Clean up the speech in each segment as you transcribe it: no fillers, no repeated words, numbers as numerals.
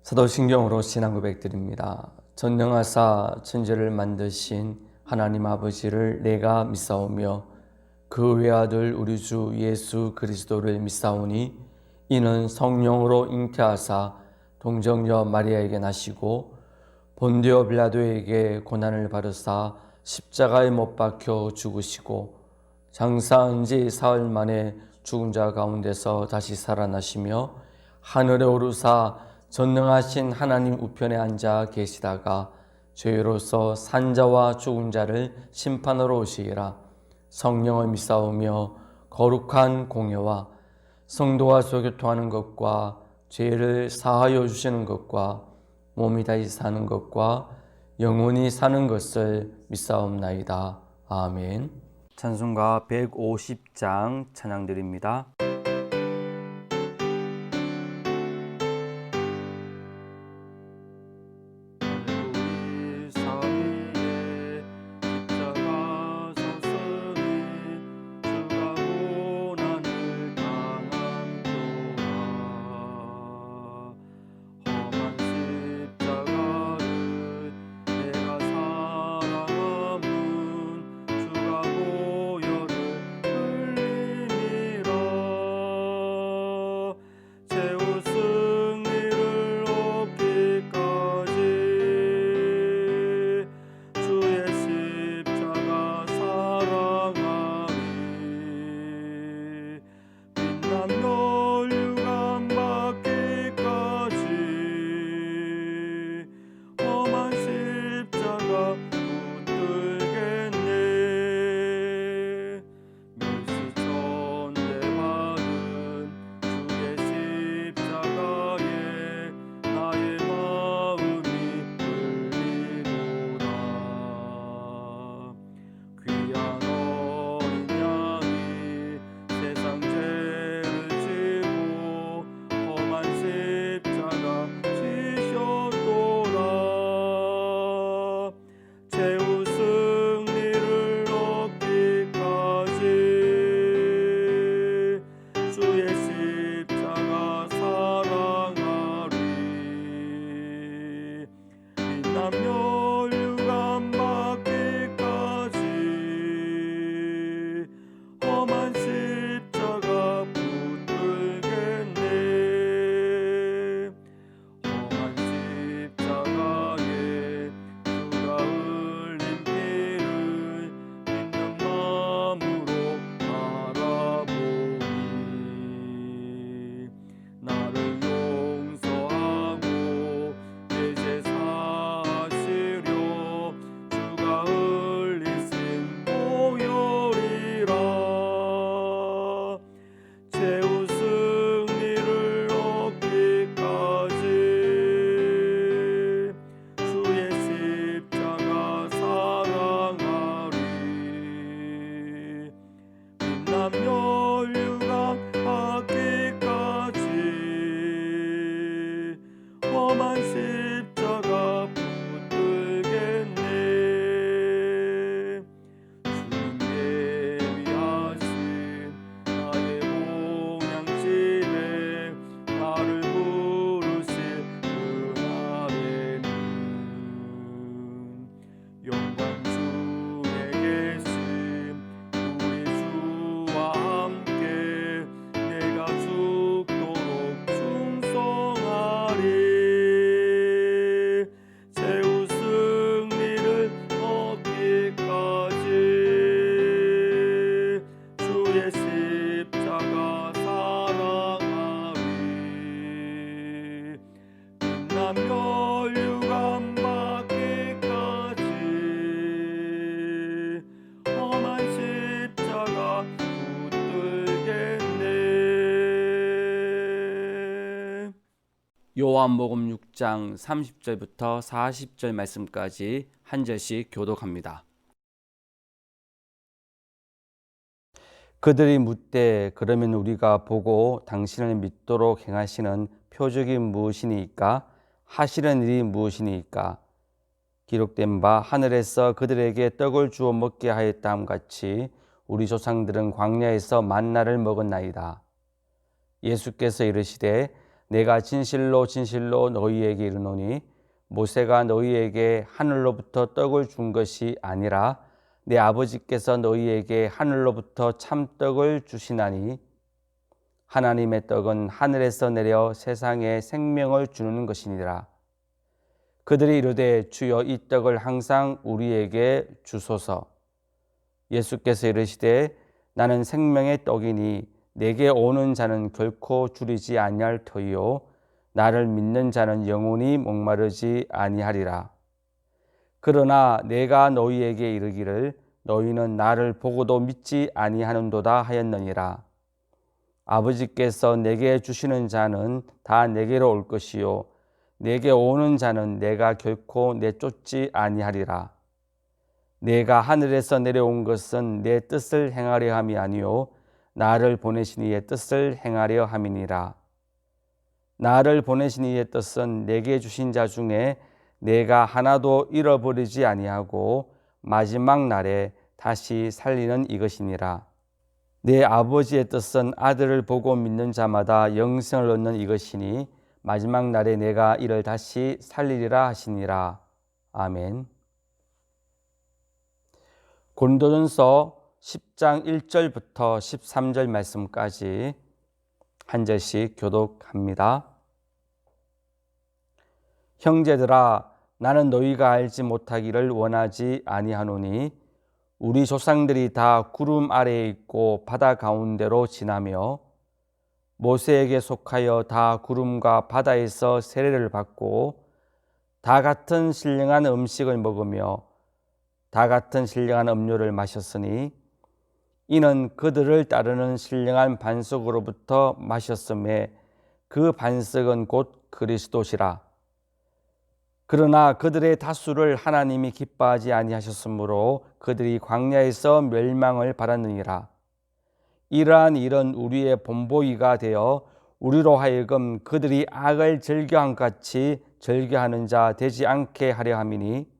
사도신경으로 신앙 고백드립니다. 전능하사 천지를 만드신 하나님 아버지를 내가 믿사오며 그 외아들 우리 주 예수 그리스도를 믿사오니 이는 성령으로 잉태하사 동정녀 마리아에게 나시고 본디오 빌라도에게 고난을 받으사 십자가에 못 박혀 죽으시고 장사한 지 사흘 만에 죽은 자 가운데서 다시 살아나시며 하늘에 오르사 전능하신 하나님 우편에 앉아 계시다가 죄로서 산자와 죽은 자를 심판하러 오시리라. 성령을 믿사오며 거룩한 공예와 성도와 소교통하는 것과 죄를 사하여 주시는 것과 몸이 다시 사는 것과 영원히 사는 것을 믿사옵나이다. 아멘. 찬송가 150장 찬양드립니다. 요한복음 6장 30절부터 40절 말씀까지 한 절씩 교독합니다. 그들이 묻되 그러면 우리가 보고 당신을 믿도록 행하시는 표적이 무엇이니까? 하시는 일이 무엇이니까? 기록된 바 하늘에서 그들에게 떡을 주어 먹게 하였다함 같이 우리 조상들은 광야에서 만나를 먹었나이다. 예수께서 이르시되 내가 진실로 진실로 너희에게 이르노니 모세가 너희에게 하늘로부터 떡을 준 것이 아니라 내 아버지께서 너희에게 하늘로부터 참떡을 주시나니 하나님의 떡은 하늘에서 내려 세상에 생명을 주는 것이니라. 그들이 이르되 주여 이 떡을 항상 우리에게 주소서. 예수께서 이르시되 나는 생명의 떡이니 내게 오는 자는 결코 줄이지 아니할 터이요 나를 믿는 자는 영원히 목마르지 아니하리라. 그러나 내가 너희에게 이르기를 너희는 나를 보고도 믿지 아니하는도다 하였느니라. 아버지께서 내게 주시는 자는 다 내게로 올 것이요 내게 오는 자는 내가 결코 내쫓지 아니하리라. 내가 하늘에서 내려온 것은 내 뜻을 행하려 함이 아니요 나를 보내신 이의 뜻을 행하려 함이니라. 나를 보내신 이의 뜻은 내게 주신 자 중에 내가 하나도 잃어버리지 아니하고 마지막 날에 다시 살리는 이것이니라. 내 아버지의 뜻은 아들을 보고 믿는 자마다 영생을 얻는 이것이니 마지막 날에 내가 이를 다시 살리리라 하시니라. 아멘. 고린도전서 10장 1절부터 13절 말씀까지 한 절씩 교독합니다. 형제들아 나는 너희가 알지 못하기를 원하지 아니하노니 우리 조상들이 다 구름 아래에 있고 바다 가운데로 지나며 모세에게 속하여 다 구름과 바다에서 세례를 받고 다 같은 신령한 음식을 먹으며 다 같은 신령한 음료를 마셨으니 이는 그들을 따르는 신령한 반석으로부터 마셨음에 그 반석은 곧 그리스도시라. 그러나 그들의 다수를 하나님이 기뻐하지 아니하셨으므로 그들이 광야에서 멸망을 받았느니라. 이러한 일은 우리의 본보기가 되어 우리로 하여금 그들이 악을 즐겨한 같이 즐겨하는 자 되지 않게 하려 함이니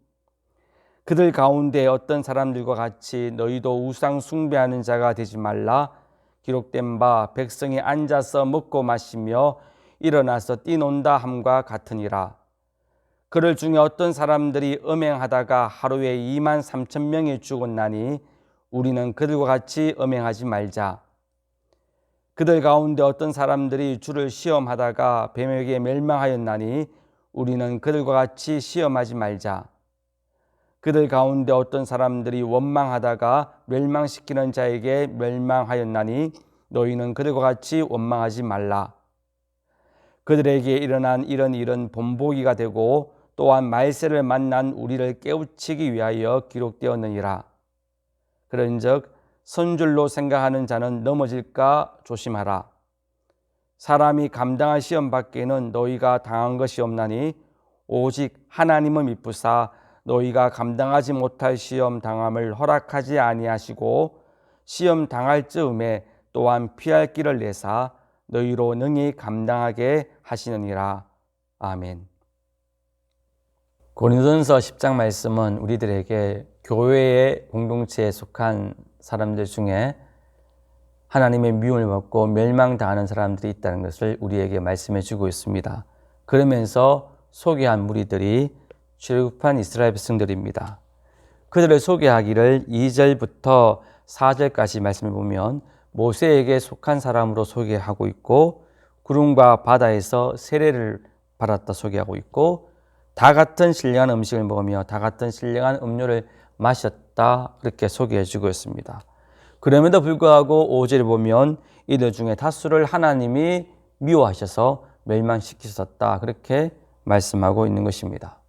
그들 가운데 어떤 사람들과 같이 너희도 우상 숭배하는 자가 되지 말라. 기록된 바 백성이 앉아서 먹고 마시며 일어나서 뛰논다 함과 같으니라. 그들 중에 어떤 사람들이 음행하다가 하루에 2만 3천 명이 죽었나니 우리는 그들과 같이 음행하지 말자. 그들 가운데 어떤 사람들이 주를 시험하다가 뱀에게 멸망하였나니 우리는 그들과 같이 시험하지 말자. 그들 가운데 어떤 사람들이 원망하다가 멸망시키는 자에게 멸망하였나니 너희는 그들과 같이 원망하지 말라. 그들에게 일어난 이런 일은 본보기가 되고 또한 말세를 만난 우리를 깨우치기 위하여 기록되었느니라. 그런즉 선줄로 생각하는 자는 넘어질까 조심하라. 사람이 감당할 시험 밖에는 너희가 당한 것이 없나니 오직 하나님은 미쁘사 너희가 감당하지 못할 시험 당함을 허락하지 아니하시고 시험 당할 즈음에 또한 피할 길을 내사 너희로 능히 감당하게 하시느니라. 아멘. 고린도전서 10장 말씀은 우리들에게 교회의 공동체에 속한 사람들 중에 하나님의 미움을 받고 멸망당하는 사람들이 있다는 것을 우리에게 말씀해 주고 있습니다. 그러면서 소개한 무리들이 출애굽한 이스라엘 백성들입니다. 그들을 소개하기를 2절부터 4절까지 말씀을 보면 모세에게 속한 사람으로 소개하고 있고 구름과 바다에서 세례를 받았다 소개하고 있고 다 같은 신령한 음식을 먹으며 다 같은 신령한 음료를 마셨다 그렇게 소개해 주고 있습니다. 그럼에도 불구하고 5절에 보면 이들 중에 다수를 하나님이 미워하셔서 멸망시키셨다 그렇게 말씀하고 있는 것입니다.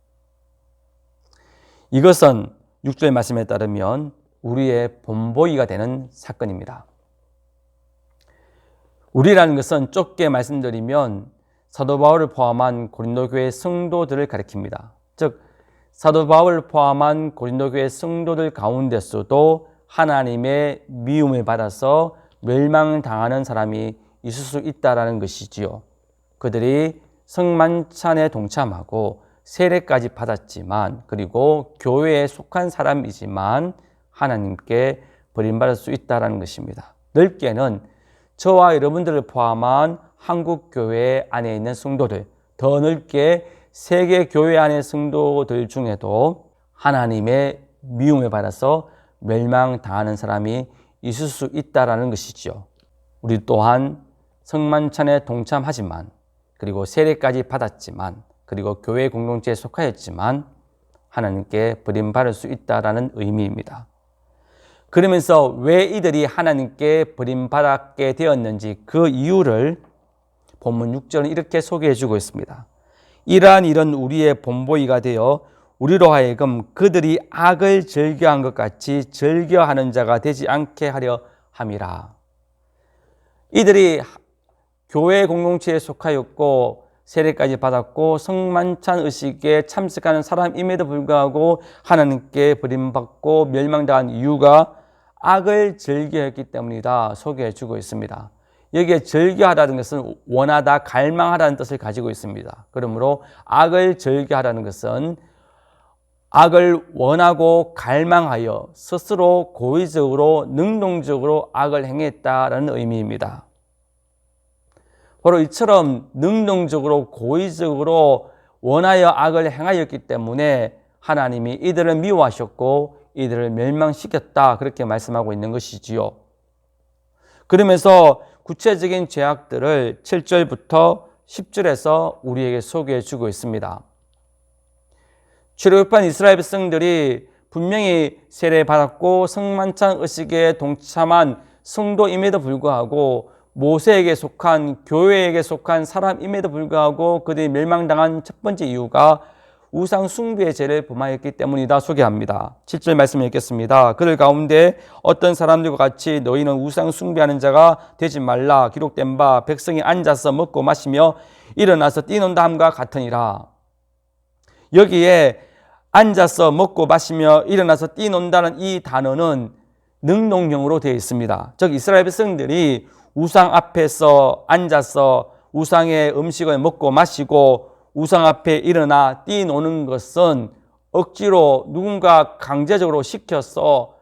이것은 6절 말씀에 따르면 우리의 본보기가 되는 사건입니다. 우리라는 것은 좁게 말씀드리면 사도 바울을 포함한 고린도 교회 성도들을 가리킵니다. 즉 사도 바울을 포함한 고린도 교회 성도들 가운데서도 하나님의 미움을 받아서 멸망당하는 사람이 있을 수 있다는 것이지요. 그들이 성만찬에 동참하고 세례까지 받았지만 그리고 교회에 속한 사람이지만 하나님께 버림받을 수 있다는 것입니다. 넓게는 저와 여러분들을 포함한 한국 교회 안에 있는 성도들, 더 넓게 세계 교회 안의 성도들 중에도 하나님의 미움을 받아서 멸망당하는 사람이 있을 수 있다라는 것이죠. 우리 또한 성만찬에 동참하지만, 그리고 세례까지 받았지만, 그리고 교회 공동체에 속하였지만 하나님께 버림받을 수 있다라는 의미입니다. 그러면서 왜 이들이 하나님께 버림받게 되었는지 그 이유를 본문 6절은 이렇게 소개해 주고 있습니다. 이러한 일은 우리의 본보기가 되어 우리로 하여금 그들이 악을 즐겨한 것 같이 즐겨하는 자가 되지 않게 하려 함이라. 이들이 교회 공동체에 속하였고 세례까지 받았고 성만찬 의식에 참석하는 사람임에도 불구하고 하나님께 버림받고 멸망당한 이유가 악을 즐겨했기 때문이다 소개해 주고 있습니다. 여기에 즐겨하라는 것은 원하다, 갈망하라는 뜻을 가지고 있습니다. 그러므로 악을 즐겨하라는 것은 악을 원하고 갈망하여 스스로 고의적으로 능동적으로 악을 행했다라는 의미입니다. 바로 이처럼 능동적으로 고의적으로 원하여 악을 행하였기 때문에 하나님이 이들을 미워하셨고 이들을 멸망시켰다, 그렇게 말씀하고 있는 것이지요. 그러면서 구체적인 죄악들을 7절부터 10절에서 우리에게 소개해 주고 있습니다. 출애굽한 이스라엘 백성들이 분명히 세례받았고 성만찬 의식에 동참한 성도임에도 불구하고 모세에게 속한, 교회에게 속한 사람임에도 불구하고 그들이 멸망당한 첫 번째 이유가 우상 숭배의 죄를 범하였기 때문이다 소개합니다. 7절 말씀 읽겠습니다. 그들 가운데 어떤 사람들과 같이 너희는 우상 숭배하는 자가 되지 말라. 기록된 바 백성이 앉아서 먹고 마시며 일어나서 뛰논다 함과 같으니라. 여기에 앉아서 먹고 마시며 일어나서 뛰논다는 이 단어는 능동형으로 되어 있습니다. 즉 이스라엘 백성들이 우상 앞에서 앉아서 우상의 음식을 먹고 마시고 우상 앞에 일어나 뛰노는 것은 억지로 누군가 강제적으로 시켜서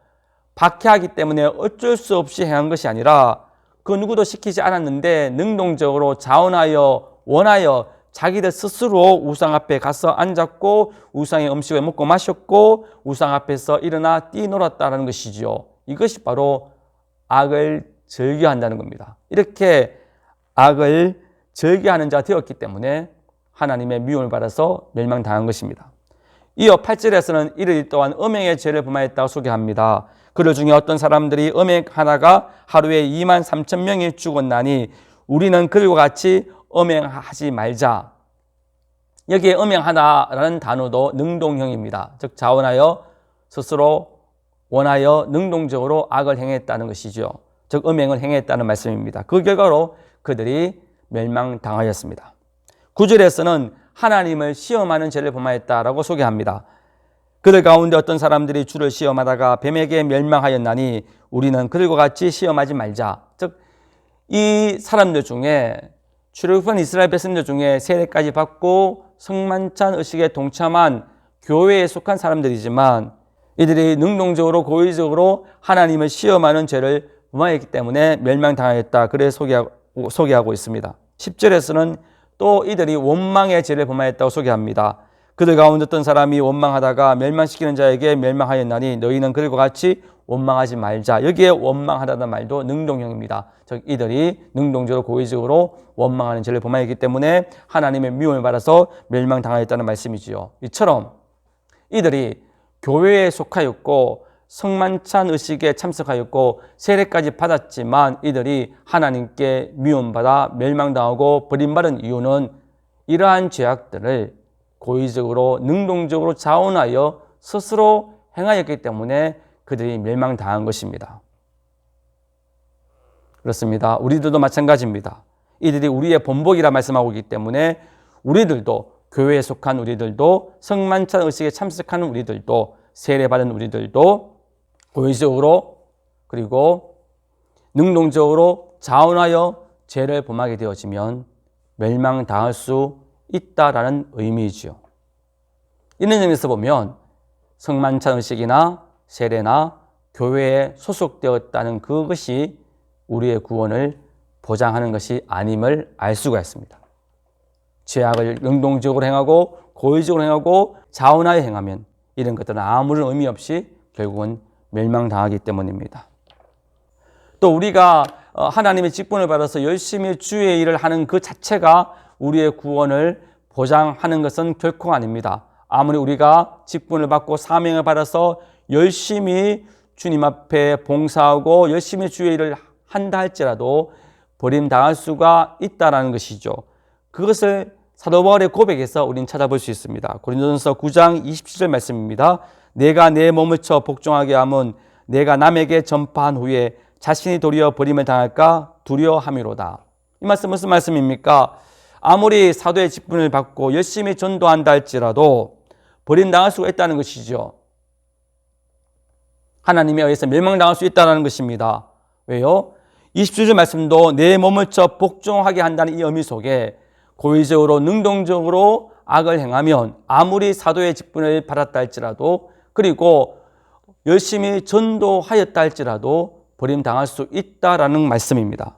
박해하기 때문에 어쩔 수 없이 행한 것이 아니라 그 누구도 시키지 않았는데 능동적으로 자원하여 원하여 자기들 스스로 우상 앞에 가서 앉았고 우상의 음식을 먹고 마셨고 우상 앞에서 일어나 뛰놀았다는 것이지요. 이것이 바로 악을 즐겨한다는 겁니다. 이렇게 악을 즐겨하는 자가 되었기 때문에 하나님의 미움을 받아서 멸망당한 것입니다. 이어 8절에서는 이들 또한 음행의 죄를 범하였다고 소개합니다. 그들 중에 어떤 사람들이 음행 하나가 하루에 2만 3천 명이 죽었나니 우리는 그들과 같이 음행하지 말자. 여기에 음행하다라는 단어도 능동형입니다. 즉 자원하여 스스로 원하여 능동적으로 악을 행했다는 것이죠. 즉 음행을 행했다는 말씀입니다. 그 결과로 그들이 멸망당하였습니다. 9절에서는 하나님을 시험하는 죄를 범하였다라고 소개합니다. 그들 가운데 어떤 사람들이 주를 시험하다가 뱀에게 멸망하였나니 우리는 그들과 같이 시험하지 말자. 즉 이 사람들 중에 출애굽한 이스라엘 백성들 중에 세례까지 받고 성만찬 의식에 동참한 교회에 속한 사람들이지만 이들이 능동적으로 고의적으로 하나님을 시험하는 죄를 범하였기 때문에 멸망당하였다. 그래 소개하고 있습니다. 10절에서는 또 이들이 원망의 죄를 범하였다고 소개합니다. 그들 가운데 어떤 사람이 원망하다가 멸망시키는 자에게 멸망하였나니 너희는 그들과 같이 원망하지 말자. 여기에 원망하다는 말도 능동형입니다. 즉 이들이 능동적으로 고의적으로 원망하는 죄를 범하였기 때문에 하나님의 미움을 받아서 멸망당하였다는 말씀이지요. 이처럼 이들이 교회에 속하였고 성만찬 의식에 참석하였고 세례까지 받았지만 이들이 하나님께 미움받아 멸망당하고 버림받은 이유는 이러한 죄악들을 고의적으로 능동적으로 자원하여 스스로 행하였기 때문에 그들이 멸망당한 것입니다. 그렇습니다. 우리들도 마찬가지입니다. 이들이 우리의 본보기라 말씀하고 있기 때문에 우리들도, 교회에 속한 우리들도, 성만찬 의식에 참석하는 우리들도, 세례받은 우리들도 고의적으로 그리고 능동적으로 자원하여 죄를 범하게 되어지면 멸망당할 수 있다라는 의미이지요. 이런 점에서 보면 성만찬 의식이나 세례나 교회에 소속되었다는 그것이 우리의 구원을 보장하는 것이 아님을 알 수가 있습니다. 죄악을 능동적으로 행하고 고의적으로 행하고 자원하여 행하면 이런 것들은 아무런 의미 없이 결국은 멸망당하기 때문입니다. 또 우리가 하나님의 직분을 받아서 열심히 주의 일을 하는 그 자체가 우리의 구원을 보장하는 것은 결코 아닙니다. 아무리 우리가 직분을 받고 사명을 받아서 열심히 주님 앞에 봉사하고 열심히 주의 일을 한다 할지라도 버림당할 수가 있다는 것이죠. 그것을 사도 바울의 고백에서 우리는 찾아볼 수 있습니다. 고린도전서 9장 27절 말씀입니다. 내가 내 몸을 쳐 복종하게 함은 내가 남에게 전파한 후에 자신이 도리어 버림을 당할까 두려워함이로다. 이 말씀 무슨 말씀입니까? 아무리 사도의 직분을 받고 열심히 전도한다 할지라도 버림당할 수가 있다는 것이죠. 하나님에 의해서 멸망당할 수 있다는 것입니다. 왜요? 27절 말씀도 내 몸을 쳐 복종하게 한다는 이 의미 속에 고의적으로 능동적으로 악을 행하면 아무리 사도의 직분을 받았다 할지라도 그리고 열심히 전도하였다 할지라도 버림당할 수 있다라는 말씀입니다.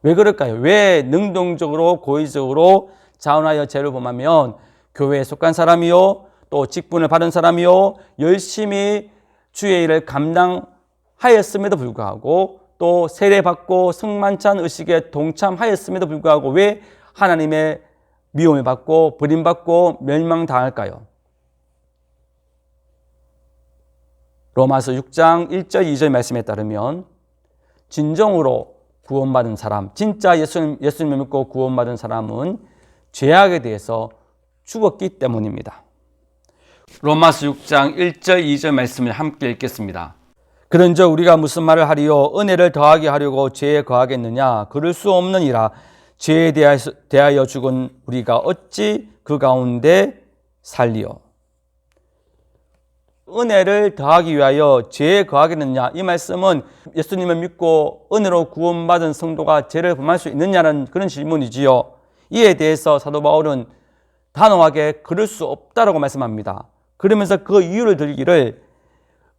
왜 그럴까요? 왜 능동적으로 고의적으로 자원하여 죄를 범하면 교회에 속한 사람이요 또 직분을 받은 사람이요 열심히 주의 일을 감당하였음에도 불구하고 또 세례받고 성만찬 의식에 동참하였음에도 불구하고 왜 하나님의 미움을 받고 버림받고 멸망당할까요? 로마서 6장 1절 2절 말씀에 따르면 진정으로 구원받은 사람, 진짜 예수님을 믿고 구원받은 사람은 죄악에 대해서 죽었기 때문입니다. 로마서 6장 1절 2절 말씀을 함께 읽겠습니다. 그런즉 우리가 무슨 말을 하리요? 은혜를 더하게 하려고 죄에 거하겠느냐? 그럴 수 없느니라. 죄에 대하여 죽은 우리가 어찌 그 가운데 살리요? 은혜를 더하기 위하여 죄에 거하겠느냐? 이 말씀은 예수님을 믿고 은혜로 구원받은 성도가 죄를 범할 수 있느냐는 그런 질문이지요. 이에 대해서 사도 바울은 단호하게 그럴 수 없다라고 말씀합니다. 그러면서 그 이유를 들기를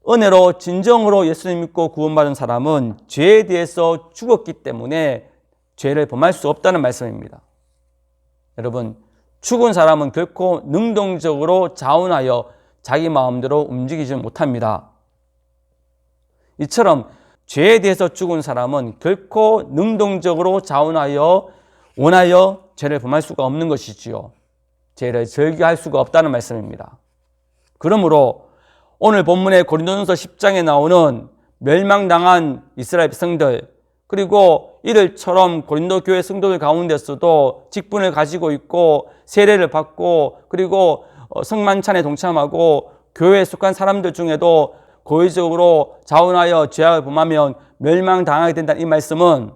은혜로 진정으로 예수님 믿고 구원받은 사람은 죄에 대해서 죽었기 때문에 죄를 범할 수 없다는 말씀입니다. 여러분, 죽은 사람은 결코 능동적으로 자원하여 자기 마음대로 움직이지 못합니다. 이처럼 죄에 대해서 죽은 사람은 결코 능동적으로 자원하여 원하여 죄를 범할 수가 없는 것이지요. 죄를 절개할 수가 없다는 말씀입니다. 그러므로 오늘 본문의 고린도전서 10장에 나오는 멸망당한 이스라엘 백성들 그리고 이들처럼 고린도 교회 성도들 가운데서도 직분을 가지고 있고 세례를 받고 그리고 성만찬에 동참하고 교회에 속한 사람들 중에도 고의적으로 자원하여 죄악을 범하면 멸망당하게 된다는 이 말씀은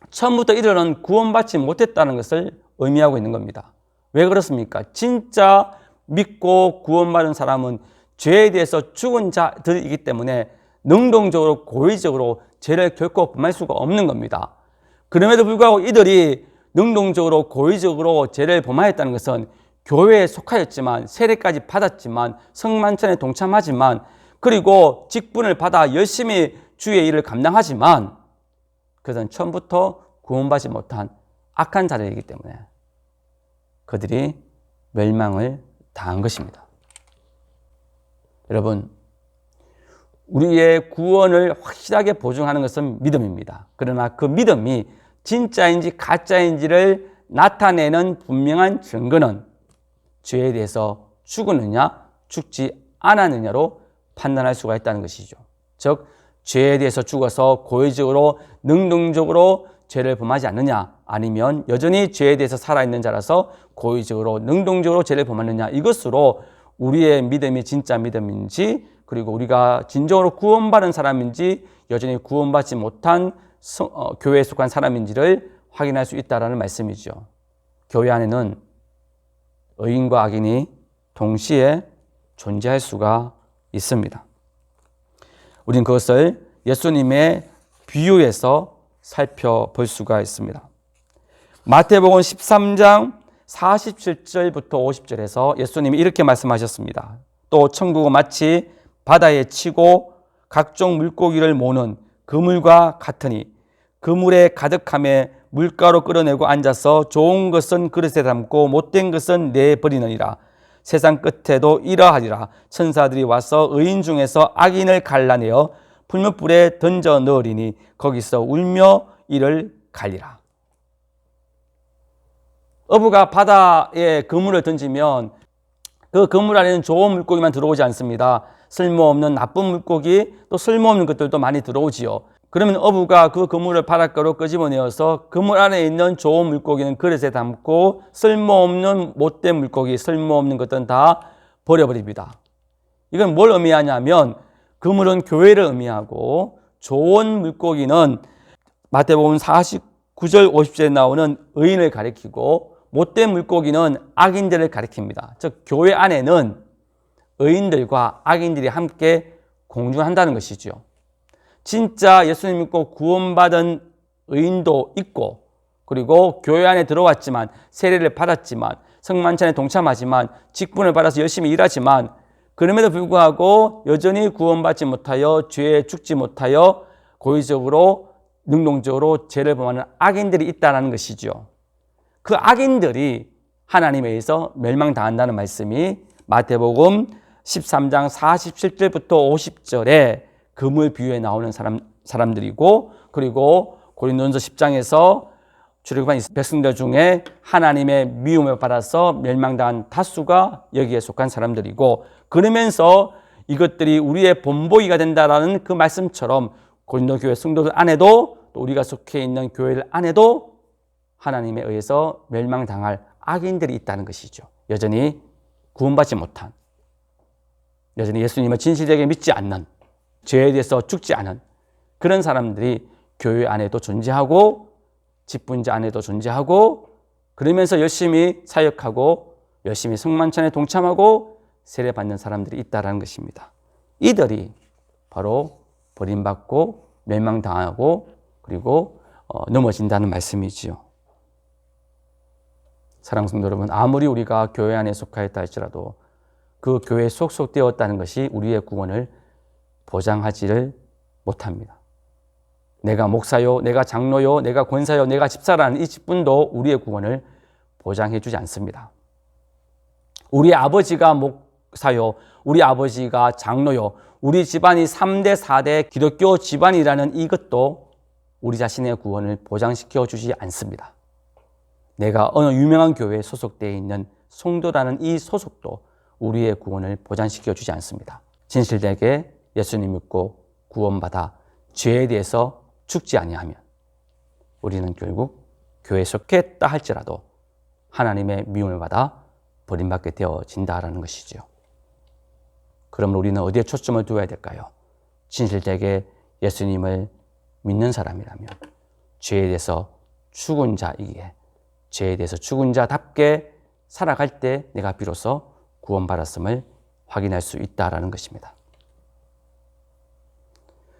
처음부터 이들은 구원받지 못했다는 것을 의미하고 있는 겁니다. 왜 그렇습니까? 진짜 믿고 구원받은 사람은 죄에 대해서 죽은 자들이기 때문에 능동적으로 고의적으로 죄를 결코 범할 수가 없는 겁니다. 그럼에도 불구하고 이들이 능동적으로 고의적으로 죄를 범하였다는 것은 교회에 속하였지만 세례까지 받았지만 성만찬에 동참하지만 그리고 직분을 받아 열심히 주의 일을 감당하지만 그것은 처음부터 구원받지 못한 악한 자들이기 때문에 그들이 멸망을 당한 것입니다. 여러분, 우리의 구원을 확실하게 보증하는 것은 믿음입니다. 그러나 그 믿음이 진짜인지 가짜인지를 나타내는 분명한 증거는 죄에 대해서 죽었느냐 죽지 않았느냐로 판단할 수가 있다는 것이죠. 즉 죄에 대해서 죽어서 고의적으로 능동적으로 죄를 범하지 않느냐 아니면 여전히 죄에 대해서 살아있는 자라서 고의적으로 능동적으로 죄를 범하느냐 이것으로 우리의 믿음이 진짜 믿음인지 그리고 우리가 진정으로 구원받은 사람인지 여전히 구원받지 못한 교회에 속한 사람인지를 확인할 수 있다는 말씀이죠. 교회 안에는 의인과 악인이 동시에 존재할 수가 있습니다. 우린 그것을 예수님의 비유에서 살펴볼 수가 있습니다. 마태복음 13장 47절부터 50절에서 예수님이 이렇게 말씀하셨습니다. 또 천국은 마치 바다에 치고 각종 물고기를 모는 그물과 같으니 그물에 가득함에 물가로 끌어내고 앉아서 좋은 것은 그릇에 담고 못된 것은 내버리느니라. 세상 끝에도 이러하리라. 천사들이 와서 의인 중에서 악인을 갈라내어 풀무불에 던져 넣으리니 거기서 울며 이를 갈리라. 어부가 바다에 그물을 던지면 그 그물 안에는 좋은 물고기만 들어오지 않습니다. 쓸모없는 나쁜 물고기, 또 쓸모없는 것들도 많이 들어오지요. 그러면 어부가 그 그물을 바닷가로 끄집어내어서 그물 안에 있는 좋은 물고기는 그릇에 담고 쓸모없는 못된 물고기, 쓸모없는 것들은 다 버려버립니다. 이건 뭘 의미하냐면 그물은 교회를 의미하고 좋은 물고기는 마태복음 49절 50절에 나오는 의인을 가리키고 못된 물고기는 악인들을 가리킵니다. 즉 교회 안에는 의인들과 악인들이 함께 공존한다는 것이죠. 진짜 예수님 믿고 구원받은 의인도 있고, 그리고 교회 안에 들어왔지만 세례를 받았지만 성만찬에 동참하지만 직분을 받아서 열심히 일하지만 그럼에도 불구하고 여전히 구원받지 못하여 죄에 죽지 못하여 고의적으로 능동적으로 죄를 범하는 악인들이 있다는 것이죠. 그 악인들이 하나님에 의해서 멸망당한다는 말씀이 마태복음 13장 47절부터 50절에 그물 비유에 나오는 사람들이고, 그리고 고린도전서 10장에서 출애굽한 백성들 중에 하나님의 미움을 받아서 멸망당한 다수가 여기에 속한 사람들이고, 그러면서 이것들이 우리의 본보기가 된다라는 그 말씀처럼 고린도 교회 성도들 안에도 또 우리가 속해 있는 교회들 안에도 하나님에 의해서 멸망당할 악인들이 있다는 것이죠. 여전히 구원받지 못한, 여전히 예수님을 진실되게 믿지 않는, 죄에 대해서 죽지 않은 그런 사람들이 교회 안에도 존재하고 직분자 안에도 존재하고, 그러면서 열심히 사역하고 열심히 성만찬에 동참하고 세례받는 사람들이 있다는 것입니다. 이들이 바로 버림받고 멸망당하고 그리고 넘어진다는 말씀이지요. 사랑하는 성도 여러분, 아무리 우리가 교회 안에 속하였다 할지라도 그 교회에 속속되었다는 것이 우리의 구원을 보장하지를 못합니다. 내가 목사요, 내가 장로요, 내가 권사요, 내가 집사라는 이 직분도 우리의 구원을 보장해 주지 않습니다. 우리 아버지가 목사요, 우리 아버지가 장로요, 우리 집안이 3대, 4대 기독교 집안이라는 이것도 우리 자신의 구원을 보장시켜 주지 않습니다. 내가 어느 유명한 교회에 소속되어 있는 성도라는 이 소속도 우리의 구원을 보장시켜 주지 않습니다. 진실되게 예수님 믿고 구원받아 죄에 대해서 죽지 아니하면 우리는 결국 교회에 속했다 할지라도 하나님의 미움을 받아 버림받게 되어진다라는 것이죠. 그러면 우리는 어디에 초점을 두어야 될까요? 진실되게 예수님을 믿는 사람이라면 죄에 대해서 죽은 자이기에 죄에 대해서 죽은 자답게 살아갈 때 내가 비로소 구원받았음을 확인할 수 있다라는 것입니다.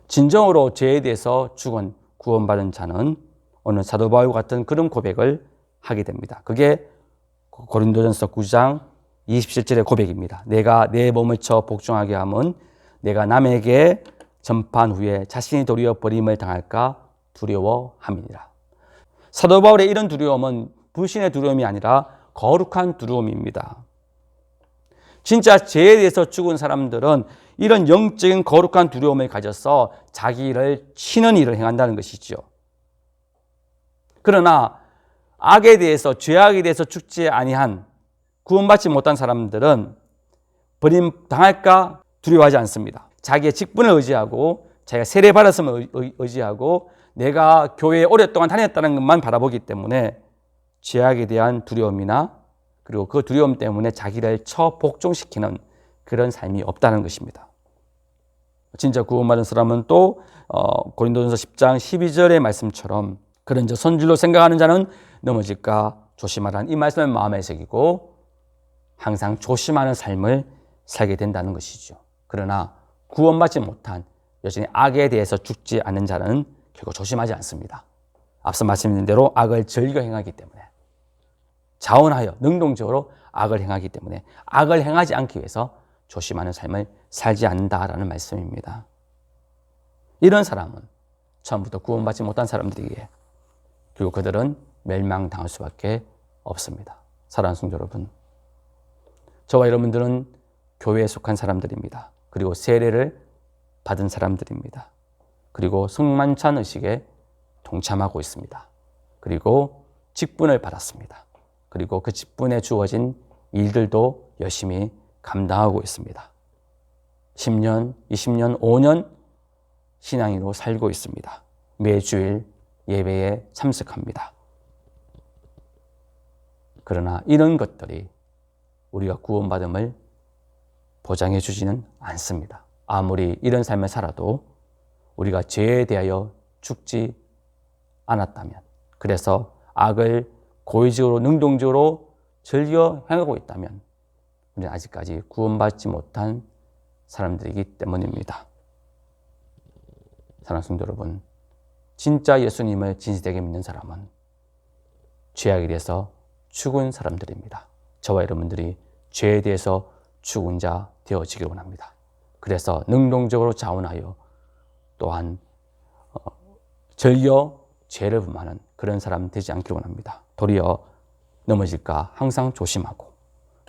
진정으로 죄에 대해서 죽은 구원받은 자는 오늘 사도 바울과 같은 그런 고백을 하게 됩니다. 그게 고린도전서 9장 27절의 고백입니다. 내가 내 몸을 쳐 복종하게 함은 내가 남에게 전파한 후에 자신이 도리어 버림을 당할까 두려워함이니라. 사도 바울의 이런 두려움은 불신의 두려움이 아니라 거룩한 두려움입니다. 진짜 죄에 대해서 죽은 사람들은 이런 영적인 거룩한 두려움을 가져서 자기 일을 치는 일을 행한다는 것이죠. 그러나 악에 대해서, 죄악에 대해서 죽지 아니한, 구원받지 못한 사람들은 버림당할까 두려워하지 않습니다. 자기의 직분을 의지하고 자기가 세례받았음을 의지하고 내가 교회에 오랫동안 다녔다는 것만 바라보기 때문에 죄악에 대한 두려움이나 그리고 그 두려움 때문에 자기를 처 복종시키는 그런 삶이 없다는 것입니다. 진짜 구원받은 사람은 또 고린도전서 10장 12절의 말씀처럼 그런 저 선줄로 생각하는 자는 넘어질까 조심하라는 이 말씀을 마음에 새기고 항상 조심하는 삶을 살게 된다는 것이죠. 그러나 구원받지 못한 여전히 악에 대해서 죽지 않는 자는 결국 조심하지 않습니다. 앞서 말씀드린 대로 악을 즐겨 행하기 때문에, 자원하여 능동적으로 악을 행하기 때문에 악을 행하지 않기 위해서 조심하는 삶을 살지 않는다라는 말씀입니다. 이런 사람은 처음부터 구원받지 못한 사람들이기에 결국 그들은 멸망당할 수밖에 없습니다. 사랑하는 성도 여러분, 저와 여러분들은 교회에 속한 사람들입니다. 그리고 세례를 받은 사람들입니다. 그리고 성만찬 의식에 동참하고 있습니다. 그리고 직분을 받았습니다. 그리고 그 직분에 주어진 일들도 열심히 감당하고 있습니다. 10년, 20년, 5년 신앙인으로 살고 있습니다. 매주일 예배에 참석합니다. 그러나 이런 것들이 우리가 구원받음을 보장해 주지는 않습니다. 아무리 이런 삶을 살아도 우리가 죄에 대하여 죽지 않았다면, 그래서 악을 고의적으로 능동적으로 즐겨 행하고 있다면 우리는 아직까지 구원받지 못한 사람들이기 때문입니다. 사랑하는 성도 여러분, 진짜 예수님을 진실되게 믿는 사람은 죄악에 대해서 죽은 사람들입니다. 저와 여러분들이 죄에 대해서 죽은 자 되어지길 원합니다. 그래서 능동적으로 자원하여 또한 즐겨 죄를 범하는 그런 사람 되지 않기를 원합니다. 도리어 넘어질까 항상 조심하고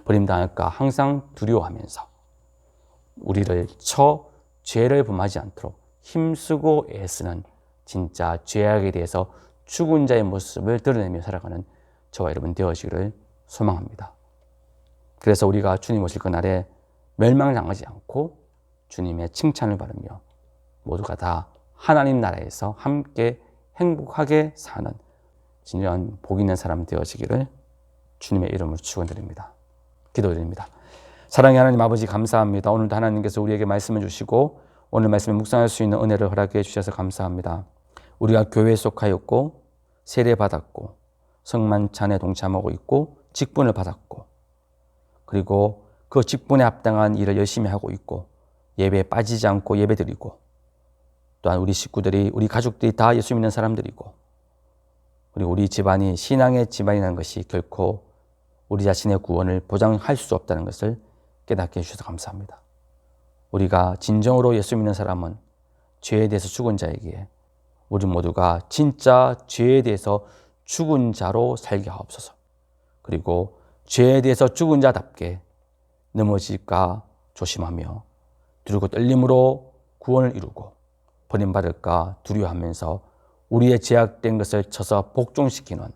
버림당할까 항상 두려워하면서 우리를 죄를 범하지 않도록 힘쓰고 애쓰는 진짜 죄악에 대해서 죽은 자의 모습을 드러내며 살아가는 저와 여러분 되어지기를 소망합니다. 그래서 우리가 주님 오실 그날에 멸망당하지 않고 주님의 칭찬을 받으며 모두가 다 하나님 나라에서 함께 행복하게 사는 진정한 복 있는 사람 되어지기를 주님의 이름으로 축원드립니다. 기도드립니다. 사랑의 하나님 아버지 감사합니다. 오늘도 하나님께서 우리에게 말씀을 주시고 오늘 말씀을 묵상할 수 있는 은혜를 허락해 주셔서 감사합니다. 우리가 교회에 속하였고 세례받았고 성만찬에 동참하고 있고 직분을 받았고 그리고 그 직분에 합당한 일을 열심히 하고 있고 예배에 빠지지 않고 예배드리고 또한 우리 식구들이 우리 가족들이 다 예수 믿는 사람들이고 그리고 우리 집안이 신앙의 집안이라는 것이 결코 우리 자신의 구원을 보장할 수 없다는 것을 깨닫게 해주셔서 감사합니다. 우리가 진정으로 예수 믿는 사람은 죄에 대해서 죽은 자이기에 우리 모두가 진짜 죄에 대해서 죽은 자로 살게 하옵소서. 그리고 죄에 대해서 죽은 자답게 넘어질까 조심하며 두렵고 떨림으로 구원을 이루고 버림받을까 두려워하면서 우리의 제약된 것을 쳐서 복종시키는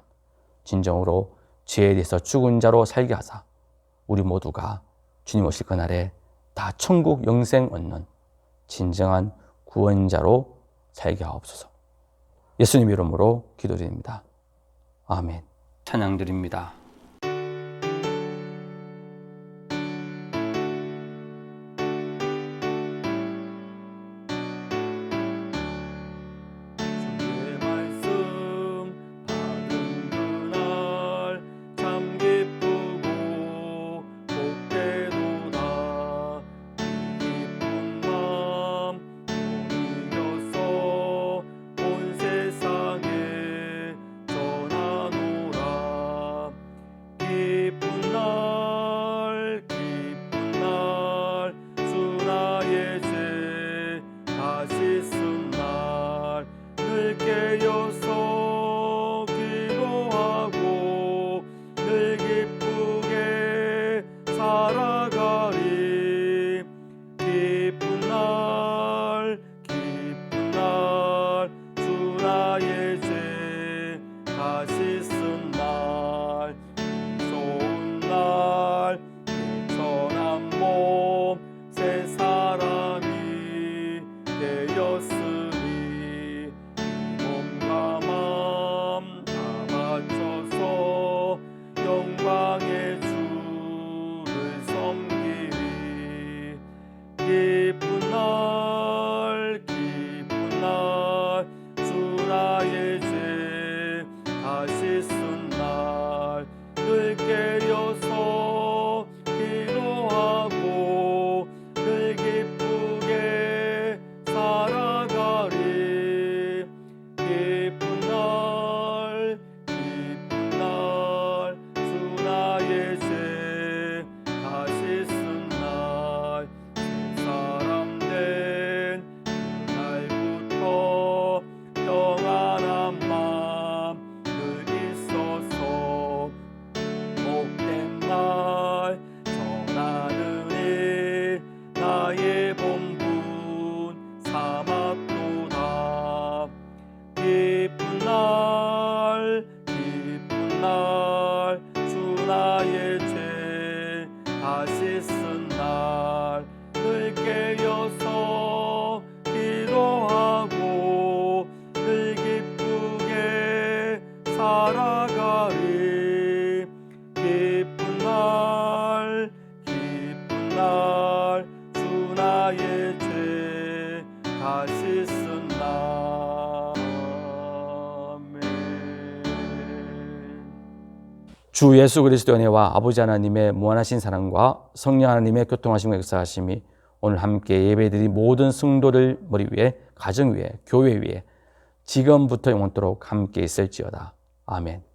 진정으로 죄에 대해서 죽은 자로 살게 하사 우리 모두가 주님 오실 그날에 다 천국 영생 얻는 진정한 구원자로 살게 하옵소서. 예수님 이름으로 기도드립니다. 아멘. 찬양드립니다. 기도하고 늘 기쁘게 살아가 주 예수 그리스도의 은혜와 아버지 하나님의 무한하신 사랑과 성령 하나님의 교통하심과 역사하심이 오늘 함께 예배드린 모든 성도들 머리 위에, 가정 위에, 교회 위에 지금부터 영원토록 함께 있을지어다. 아멘.